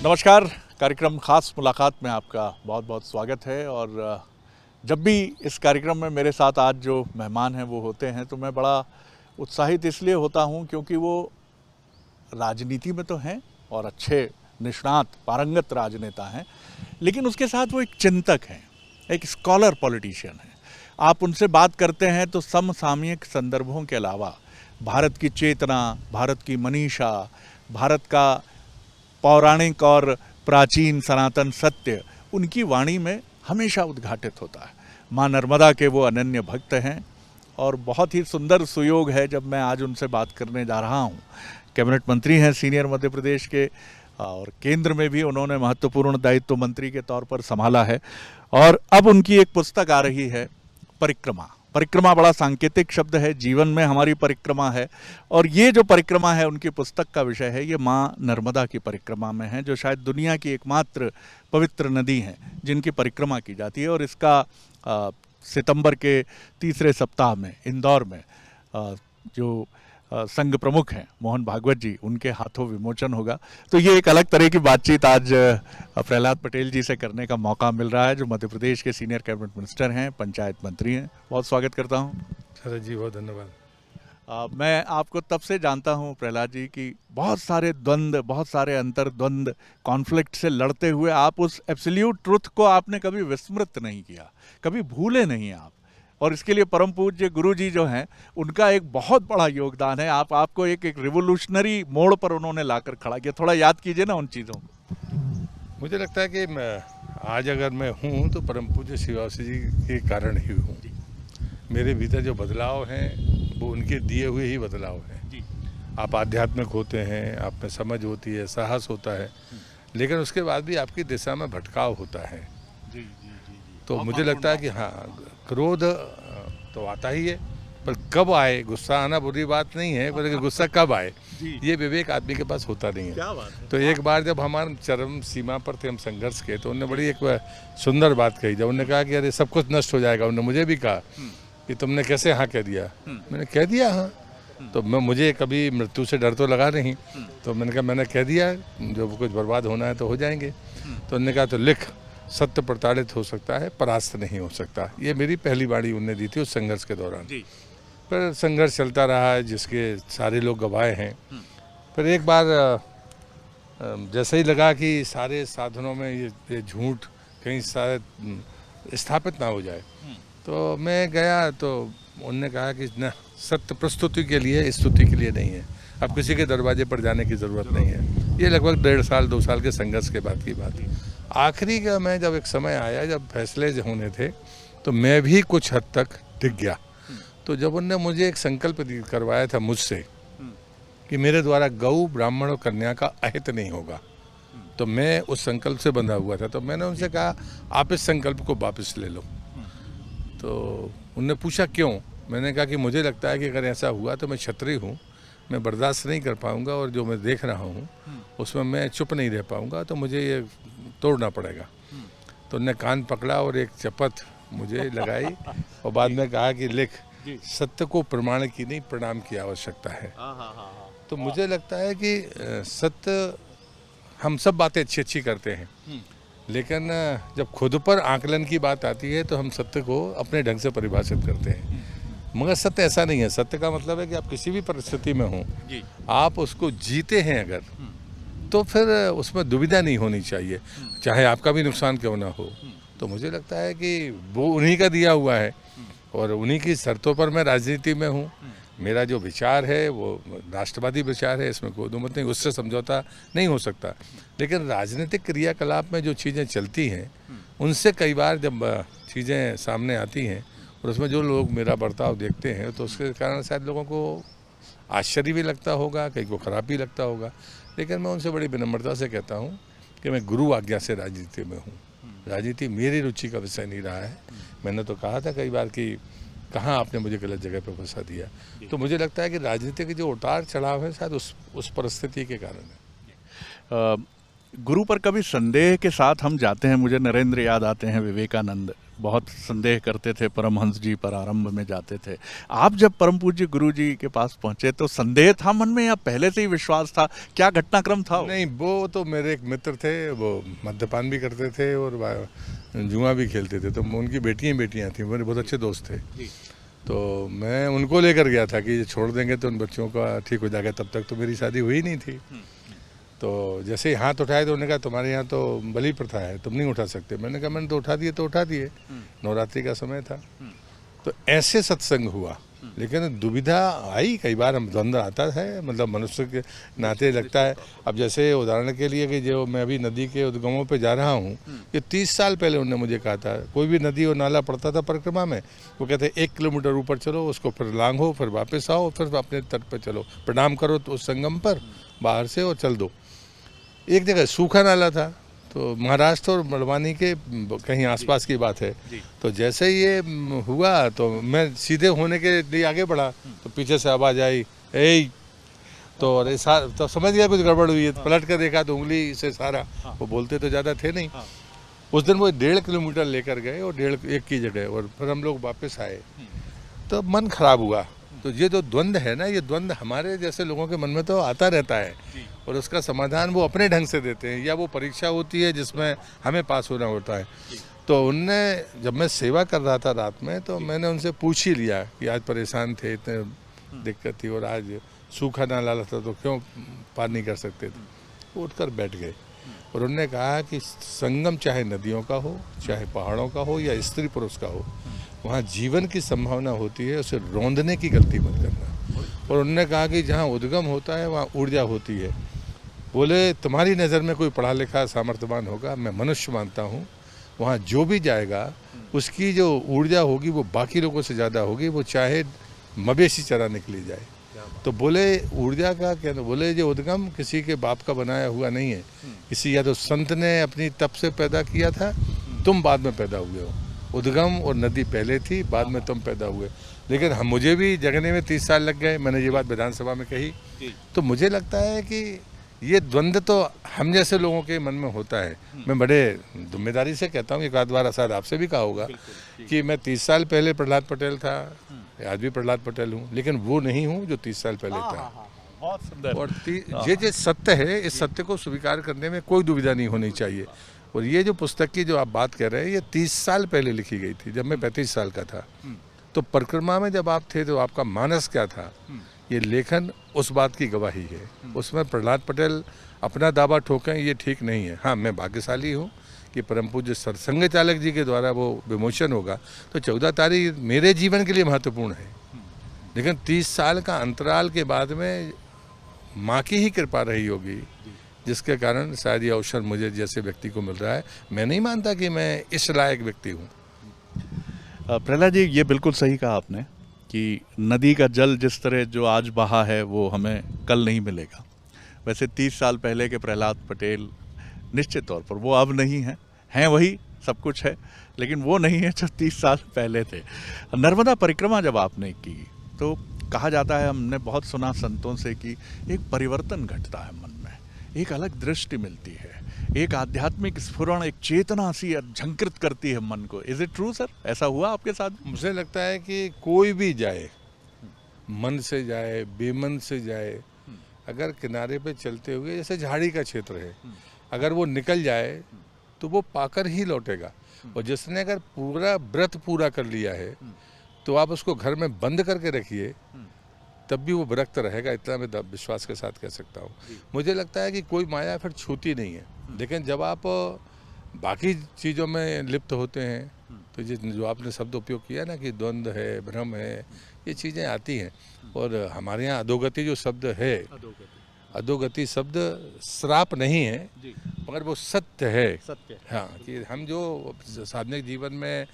नमस्कार। कार्यक्रम खास मुलाकात में आपका बहुत बहुत स्वागत है। और जब भी इस कार्यक्रम में मेरे साथ आज जो मेहमान हैं वो होते हैं तो मैं बड़ा उत्साहित इसलिए होता हूं क्योंकि वो राजनीति में तो हैं और अच्छे निष्णात पारंगत राजनेता हैं, लेकिन उसके साथ वो एक चिंतक हैं, एक स्कॉलर पॉलिटिशियन हैं। आप उनसे बात करते हैं तो समसामयिक संदर्भों के अलावा भारत की चेतना, भारत की मनीषा, भारत का पौराणिक और प्राचीन सनातन सत्य उनकी वाणी में हमेशा उद्घाटित होता है। माँ नर्मदा के वो अनन्य भक्त हैं और बहुत ही सुंदर सुयोग है जब मैं आज उनसे बात करने जा रहा हूँ। कैबिनेट मंत्री हैं सीनियर मध्य प्रदेश के, और केंद्र में भी उन्होंने महत्वपूर्ण दायित्व मंत्री के तौर पर संभाला है। और अब उनकी एक पुस्तक आ रही है, परिक्रमा। परिक्रमा बड़ा सांकेतिक शब्द है, जीवन में हमारी परिक्रमा है। और ये जो परिक्रमा है उनकी पुस्तक का विषय है, ये माँ नर्मदा की परिक्रमा में है, जो शायद दुनिया की एकमात्र पवित्र नदी है जिनकी परिक्रमा की जाती है। और इसका सितंबर के तीसरे सप्ताह में इंदौर में जो संघ प्रमुख हैं मोहन भागवत जी, उनके हाथों विमोचन होगा। तो ये एक अलग तरह की बातचीत आज प्रहलाद पटेल जी से करने का मौका मिल रहा है, जो मध्य प्रदेश के सीनियर कैबिनेट मिनिस्टर हैं, पंचायत मंत्री हैं। बहुत स्वागत करता हूँ सर जी, बहुत धन्यवाद। मैं आपको तब से जानता हूँ प्रहलाद जी कि बहुत सारे द्वंद्व, बहुत सारे अंतर्द्वंद, कॉन्फ्लिक्ट से लड़ते हुए आप उस एब्सोल्यूट ट्रुथ को आपने कभी विस्मृत नहीं किया, कभी भूले नहीं आप। और इसके लिए परम पूज्य गुरु जी जो हैं उनका एक बहुत बड़ा योगदान है। आपको एक रिवोल्यूशनरी मोड़ पर उन्होंने लाकर खड़ा किया। थोड़ा याद कीजिए ना उन चीज़ों को। मुझे लगता है कि आज अगर मैं हूँ तो परम पूज्य शिवासी जी के कारण ही हूँ। मेरे भीतर जो बदलाव हैं वो उनके दिए हुए ही बदलाव हैं। आप आध्यात्मिक होते हैं, आप में समझ होती है, साहस होता है, लेकिन उसके बाद भी आपकी दिशा में भटकाव होता है। तो मुझे लगता है कि हाँ, क्रोध तो आता ही है, पर कब आए, गुस्सा आना बुरी बात नहीं है, पर गुस्सा कब आए ये विवेक आदमी के पास होता नहीं है। क्या बात है। तो एक बार जब हमारे चरम सीमा पर थे हम संघर्ष के, तो उन्होंने बड़ी एक सुंदर बात कही। जब उन्होंने कहा कि अरे सब कुछ नष्ट हो जाएगा, उन्होंने मुझे भी कहा कि तुमने कैसे हाँ कह दिया। मैंने कह दिया हाँ, तो मुझे कभी मृत्यु से डर तो लगा नहीं, तो मैंने कहा मैंने कह दिया, जो कुछ बर्बाद होना है तो हो जाएंगे। तो उन्होंने कहा तो लिख, सत्य प्रताड़ित हो सकता है, परास्त नहीं हो सकता। ये मेरी पहली वाणी उन्होंने दी थी उस संघर्ष के दौरान। पर संघर्ष चलता रहा है जिसके सारे लोग गवाए हैं। पर एक बार जैसे ही लगा कि सारे साधनों में ये झूठ कहीं शायद स्थापित ना हो जाए, तो मैं गया। तो उन्होंने कहा कि न, सत्य प्रस्तुति के लिए, स्तुति के लिए नहीं है, अब किसी के दरवाजे पर जाने की ज़रूरत नहीं है। ये लगभग 1.5 साल 2 साल के संघर्ष के बाद की बात है। आखिरी का मैं जब एक समय आया जब फैसले होने थे, तो मैं भी कुछ हद तक टिक गया। तो जब उनने मुझे एक संकल्प करवाया था मुझसे कि मेरे द्वारा गौ, ब्राह्मण और कन्या का अहित नहीं होगा, तो मैं उस संकल्प से बंधा हुआ था। तो मैंने उनसे कहा आप इस संकल्प को वापस ले लो। तो उनने पूछा क्यों। मैंने कहा कि मुझे लगता है कि अगर ऐसा हुआ तो मैं क्षत्रिय हूँ, मैं बर्दाश्त नहीं कर पाऊँगा, और जो मैं देख रहा हूँ उसमें मैं चुप नहीं रह पाऊँगा, तो मुझे ये तोड़ना पड़ेगा। तो उन्होंने कान पकड़ा और एक शपथ मुझे लगाई और बाद में कहा कि लिख, सत्य को प्रमाण की नहीं प्रणाम की आवश्यकता है। तो मुझे लगता है कि सत्य, हम सब बातें अच्छी अच्छी करते हैं, लेकिन जब खुद पर आकलन की बात आती है तो हम सत्य को अपने ढंग से परिभाषित करते हैं। मगर सत्य ऐसा नहीं है। सत्य का मतलब है कि आप किसी भी परिस्थिति में हों, आप उसको जीते हैं अगर, तो फिर उसमें दुविधा नहीं होनी चाहिए, चाहे आपका भी नुकसान क्यों ना हो। तो मुझे लगता है कि वो उन्हीं का दिया हुआ है और उन्हीं की शर्तों पर मैं राजनीति में हूँ। मेरा जो विचार है वो राष्ट्रवादी विचार है, इसमें कोई दुमत नहीं, उससे समझौता नहीं हो सकता। लेकिन राजनीतिक क्रियाकलाप में जो चीज़ें चलती हैं, उनसे कई बार जब चीज़ें सामने आती हैं और उसमें जो लोग मेरा बर्ताव देखते हैं, तो उसके कारण शायद लोगों को आश्चर्य भी लगता होगा, कहीं को खराब भी लगता होगा। लेकिन मैं उनसे बड़ी विनम्रता से कहता हूँ कि मैं गुरु आज्ञा से राजनीति में हूँ। राजनीति मेरी रुचि का विषय नहीं रहा है। मैंने तो कहा था कई बार कि कहाँ आपने मुझे गलत जगह पर फंसा दिया। तो मुझे लगता है कि राजनीति के जो उतार चढ़ाव है शायद उस परिस्थिति के कारण है। गुरु पर कभी संदेह के साथ हम जाते हैं। मुझे नरेंद्र याद आते हैं, विवेकानंद, बहुत संदेह करते थे परमहंस जी पर, आरंभ में जाते थे। आप जब परम पूज्य गुरु जी के पास पहुंचे तो संदेह था मन में या पहले से ही विश्वास था? क्या घटनाक्रम था वो? नहीं, वो तो मेरे एक मित्र थे, वो मद्यपान भी करते थे और जुआ भी खेलते थे, तो उनकी बेटियां थीं, मेरे बहुत अच्छे दोस्त थे। तो मैं उनको लेकर गया था कि छोड़ देंगे तो उन बच्चों का ठीक हो जाएगा, तब तक तो मेरी शादी हुई नहीं थी। तो जैसे ही हाथ उठाए तो उन्होंने कहा तुम्हारे यहाँ तो बलि प्रथा है, तुम नहीं उठा सकते। मैंने कहा मैंने तो उठा दिए, नवरात्रि का समय था। तो ऐसे सत्संग हुआ, लेकिन दुविधा आई, कई बार हम द्वंद्व आता है, मतलब मनुष्य के नाते लगता है। अब जैसे उदाहरण के लिए कि जो मैं अभी नदी के उद्गमों पे जा रहा हूँ, ये 30 साल पहले उन्होंने मुझे कहा था, कोई भी नदी और नाला पड़ता था परिक्रमा में, वो कहते 1 किलोमीटर ऊपर चलो, उसको फिर लांघो, फिर वापस आओ, फिर अपने तट पर चलो, प्रणाम करो तो उस संगम पर बाहर से और चल दो। एक जगह सूखा नाला था, तो महाराष्ट्र और बड़वानी के कहीं आसपास की बात है। तो जैसे ही ये हुआ तो मैं सीधे होने के लिए आगे बढ़ा, तो पीछे से आवाज़ आई, ए, तो समझ गया कुछ गड़बड़ हुई है। पलट कर देखा तो उंगली से सारा, वो बोलते तो ज़्यादा थे नहीं। उस दिन वो 1.5 किलोमीटर लेकर गए और 1.5 की जगह, और फिर हम लोग वापस आए, तो मन खराब हुआ। तो ये जो द्वंद्व है ना, ये द्वंद्व हमारे जैसे लोगों के मन में तो आता रहता है, और उसका समाधान वो अपने ढंग से देते हैं, या वो परीक्षा होती है जिसमें हमें पास होना होता है। तो उनने, जब मैं सेवा कर रहा था रात में, तो मैंने उनसे पूछ ही लिया कि आज परेशान थे, इतने दिक्कत थी, और आज सूखा नाला था तो क्यों पार नहीं कर सकते थे। वो उठकर बैठ गए और उन्होंने कहा कि संगम चाहे नदियों का हो, चाहे पहाड़ों का हो, या स्त्री पुरुष का हो, वहाँ जीवन की संभावना होती है, उसे रौंदने की गलती मत करना। और उन्होंने कहा कि जहाँ उद्गम होता है वहाँ ऊर्जा होती है। बोले तुम्हारी नज़र में कोई पढ़ा लिखा सामर्थ्यवान होगा, मैं मनुष्य मानता हूँ, वहाँ जो भी जाएगा उसकी जो ऊर्जा होगी वो बाकी लोगों से ज़्यादा होगी, वो चाहे मवेशी चरा निकली जाए। तो बोले ऊर्जा का क्या, बोले जो उद्गम किसी के बाप का बनाया हुआ नहीं है, किसी या तो संत ने अपनी तप से पैदा किया था, तुम बाद में पैदा हुए हो। उद्गम और नदी पहले थी, बाद में तुम पैदा हुए। लेकिन हम, मुझे भी जगने में 30 साल लग गए, मैंने ये बात विधानसभा में कही। तो मुझे लगता है कि ये द्वंद्व तो हम जैसे लोगों के मन में होता है। मैं बड़े जिम्मेदारी से कहता हूँ, एक आध बार शायद आपसे भी कहा होगा कि मैं 30 साल पहले प्रहलाद पटेल था, आज भी प्रहलाद पटेल हूँ, लेकिन वो नहीं हूँ जो 30 साल पहले था। बहुत सुंदर। और ये सत्य है, इस सत्य को स्वीकार करने में कोई दुविधा नहीं होनी चाहिए। और ये जो पुस्तक की जो आप बात कर रहे हैं, ये 30 साल पहले लिखी गई थी, जब मैं 35 साल का था। तो परिक्रमा में जब आप थे तो आपका मानस क्या था, ये लेखन उस बात की गवाही है। उसमें प्रहलाद पटेल अपना दावा ठोकें ये ठीक नहीं है। हाँ, मैं भाग्यशाली हूँ कि परम पूज्य सरसंघ चालक जी के द्वारा वो विमोचन होगा, तो 14 तारीख मेरे जीवन के लिए महत्वपूर्ण है। लेकिन 30 साल का अंतराल के बाद में माँ की ही कृपा रही होगी, जिसके कारण शायद ये अवसर मुझे जैसे व्यक्ति को मिल रहा है। मैं नहीं मानता कि मैं इस लायक व्यक्ति हूँ। प्रहलाद जी, ये बिल्कुल सही कहा आपने कि नदी का जल जिस तरह जो आज बहा है वो हमें कल नहीं मिलेगा। वैसे 30 साल पहले के प्रहलाद पटेल निश्चित तौर पर वो अब नहीं हैं वही सब कुछ है, लेकिन वो नहीं है जो 30 साल पहले थे। नर्मदा परिक्रमा जब आपने की तो कहा जाता है, हमने बहुत सुना संतों से कि एक परिवर्तन घटता है मन में, एक अलग दृष्टि मिलती है, एक आध्यात्मिक स्फुरण, एक चेतना सी झंकृत करती है मन को। Is it true sir? ऐसा हुआ आपके साथ? मुझे लगता है कि कोई भी जाए, मन से जाए, बेमन से जाए, अगर किनारे पे चलते हुए, जैसे झाड़ी का क्षेत्र है, अगर वो निकल जाए तो वो पाकर ही लौटेगा। और जिसने अगर पूरा व्रत पूरा कर लिया है तो आप उसको घर में बंद करके रखिए, तब भी वो विरक्त रहेगा, इतना मैं विश्वास के साथ कह सकता हूँ। मुझे लगता है कि कोई माया फिर छूती नहीं है। लेकिन जब आप बाकी चीज़ों में लिप्त होते हैं तो जो आपने शब्द उपयोग किया ना कि द्वंद्व है, भ्रम है, ये चीज़ें आती हैं। और हमारे यहाँ अधोगति जो शब्द है, अधोगति शब्द श्राप नहीं है, मगर वो सत्य है। हाँ, कि हम जो साधनिक जीवन में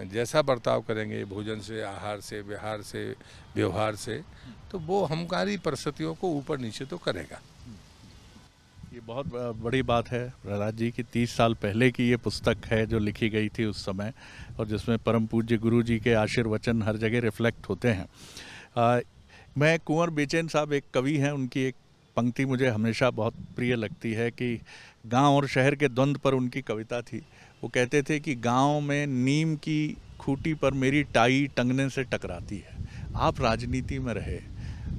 जैसा बर्ताव करेंगे, भोजन से, आहार से, विहार से, व्यवहार से, तो वो हमारी परिस्थितियों को ऊपर नीचे तो करेगा। ये बहुत बड़ी बात है प्रहलाद जी की 30 साल पहले की ये पुस्तक है जो लिखी गई थी उस समय, और जिसमें परम पूज्य गुरु जी के आशीर्वचन हर जगह रिफ्लेक्ट होते हैं। मैं कुंवर बेचैन साहब एक कवि हैं, उनकी एक पंक्ति मुझे हमेशा बहुत प्रिय लगती है कि गांव और शहर के द्वंद्व पर उनकी कविता थी। वो कहते थे कि गांव में नीम की खूंटी पर मेरी टाई टंगने से टकराती है। आप राजनीति में रहे,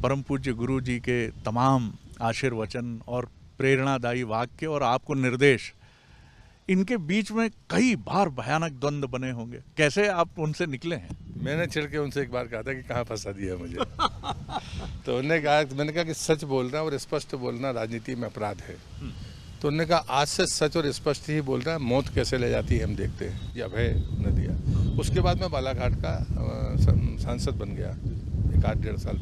परम पूज्य गुरु जी के तमाम आशीर्वचन और प्रेरणादायी वाक्य और आपको निर्देश, इनके बीच में कई बार भयानक द्वंद्व बने होंगे, कैसे आप उनसे निकले हैं? मैंने छिड़ के उनसे एक बार कहा था कि कहाँ फंसा दिया मुझे। तो उन्होंने कहा, मैंने कहा कि सच बोलना और स्पष्ट बोलना राजनीति में अपराध है। तो उन्होंने कहा आज से सच और स्पष्ट ही बोलना, मौत कैसे ले जाती है हम देखते हैं। ये अभय न दिया। उसके बाद मैं बालाघाट का सांसद बन गया 1-1.5 साल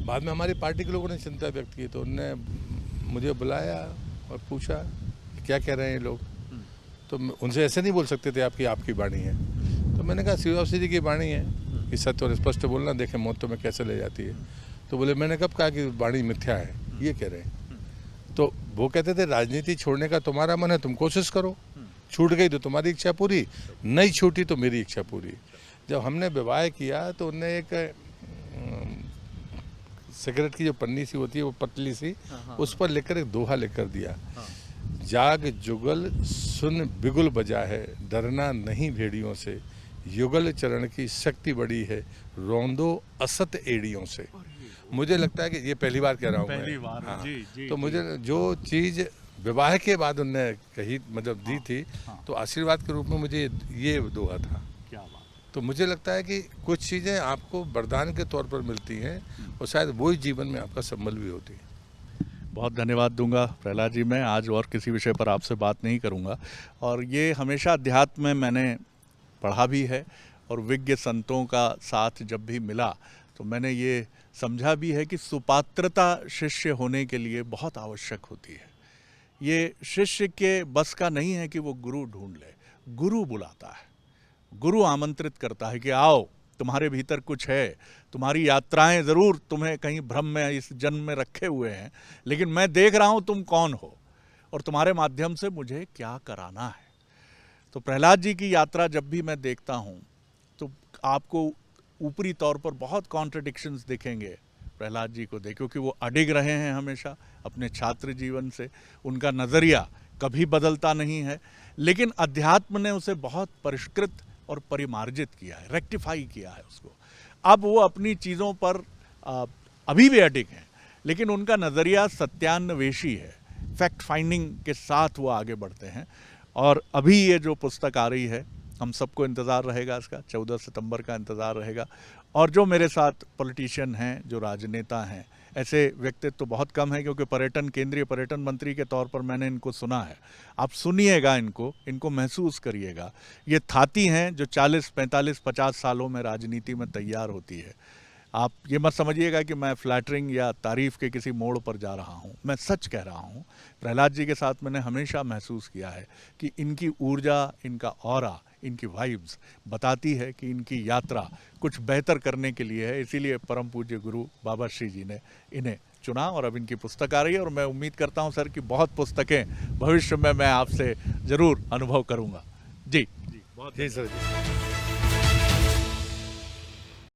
बाद में हमारी पार्टी के लोगों ने चिंता व्यक्त की। तो उन्होंने मुझे बुलाया और पूछा क्या कह रहे हैं लोग। तो उनसे ऐसे नहीं बोल सकते थे आपकी वाणी है। तो मैंने कहा शिवराज जी की वाणी है कि सत्य और स्पष्ट बोलना, देखें मौत तुम्हें कैसे ले जाती है। तो बोले मैंने कब कहा कि वाणी मिथ्या है, ये कह रहे हैं। तो वो कहते थे राजनीति छोड़ने का तुम्हारा मन है, तुम कोशिश करो, छूट गई तो तुम्हारी इच्छा पूरी, नहीं छूटी तो मेरी इच्छा पूरी। जब हमने विवाह किया तो उनने एक सिगरेट की जो पन्नी सी होती है वो पतली सी, उस पर लिखकर एक दोहा लिखकर दिया, जाग जुगल सुन बिगुल बजा है, डरना नहीं भेड़ियों से, युगल चरण की शक्ति बड़ी है, रोंदो असत एड़ियों से। मुझे लगता है कि ये पहली बार कह रहा हूँ पहली मैं। बार। हाँ। जी, तो मुझे जो चीज़ विवाह के बाद उनने कही मतलब दी थी, तो आशीर्वाद के रूप में मुझे ये दोहा था। क्या बात। तो मुझे लगता है कि कुछ चीज़ें आपको वरदान के तौर पर मिलती हैं और शायद वही जीवन में आपका संबल भी होती है। बहुत धन्यवाद दूंगा प्रहलाद जी। मैं आज और किसी विषय पर आपसे बात नहीं करूंगा। और ये हमेशा अध्यात्म में मैंने पढ़ा भी है और विज्ञ संतों का साथ जब भी मिला तो मैंने ये समझा भी है कि सुपात्रता शिष्य होने के लिए बहुत आवश्यक होती है। ये शिष्य के बस का नहीं है कि वो गुरु ढूंढ ले, गुरु बुलाता है, गुरु आमंत्रित करता है कि आओ, तुम्हारे भीतर कुछ है, तुम्हारी यात्राएं ज़रूर तुम्हें कहीं भ्रम में इस जन्म में रखे हुए हैं, लेकिन मैं देख रहा हूं तुम कौन हो और तुम्हारे माध्यम से मुझे क्या कराना है। तो प्रहलाद जी की यात्रा जब भी मैं देखता हूं तो आपको ऊपरी तौर पर बहुत कॉन्ट्रडिक्शंस दिखेंगे प्रहलाद जी को देख, क्योंकि वो अडिग रहे हैं हमेशा अपने छात्र जीवन से, उनका नज़रिया कभी बदलता नहीं है, लेकिन अध्यात्म ने उसे बहुत परिष्कृत और परिमार्जित किया है, रेक्टिफाई किया है उसको। अब वो अपनी चीज़ों पर अभी भी अडिग हैं, लेकिन उनका नज़रिया सत्यान्वेषी है, फैक्ट फाइंडिंग के साथ वो आगे बढ़ते हैं। और अभी ये जो पुस्तक आ रही है, हम सबको इंतज़ार रहेगा इसका, 14 सितंबर का इंतज़ार रहेगा। और जो मेरे साथ पॉलिटिशियन हैं, जो राजनेता हैं, ऐसे व्यक्तित्व तो बहुत कम है, क्योंकि केंद्रीय पर्यटन मंत्री के तौर पर मैंने इनको सुना है। आप सुनिएगा, इनको महसूस करिएगा। ये थाती हैं जो 40, 45, 50 सालों में राजनीति में तैयार होती है। आप ये मत समझिएगा कि मैं फ्लैटरिंग या तारीफ़ के किसी मोड़ पर जा रहा हूँ, मैं सच कह रहा हूँ। प्रहलाद जी के साथ मैंने हमेशा महसूस किया है कि इनकी ऊर्जा, इनका ऑरा, इनकी वाइब्स बताती है कि इनकी यात्रा कुछ बेहतर करने के लिए है। इसीलिए परम पूज्य गुरु बाबा श्री जी ने इन्हें चुना और अब इनकी पुस्तक आ रही है। और मैं उम्मीद करता हूँ सर कि बहुत पुस्तकें भविष्य में मैं आपसे ज़रूर अनुभव करूँगा। जी जी सर जी।